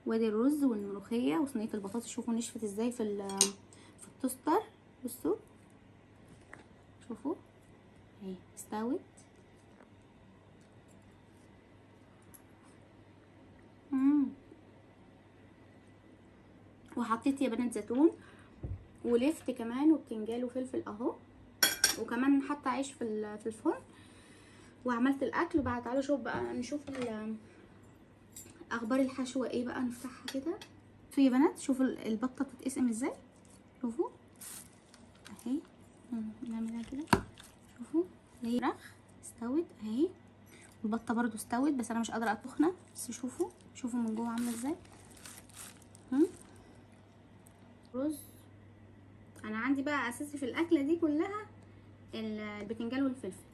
وادي الرز والملوخيه وصينيه البطاطس. شوفوا نشفت ازاي في التوستر. بصوا شوفوا اهي استوت. وحطيت يا بنات زيتون ولفت كمان وبتنجان وفلفل اهو، وكمان حاطه عيش في الفرن وعملت الاكل. وبعد تعالوا شوف بقى نشوف اخبار الحشوه ايه بقى. نفتحها كده. شوفوا يا بنات، شوفوا البطه بتتقسم ازاي. شوفوا اهي، نعملها كده. شوفوا هي فراخ استوت اهي، والبطه برضو استوت بس انا مش قادره اطبخها. بس شوفوا من جوه عامله ازاي. رز. انا عندي بقى اساسي في الاكله دي كلها البتنجان والفلفل.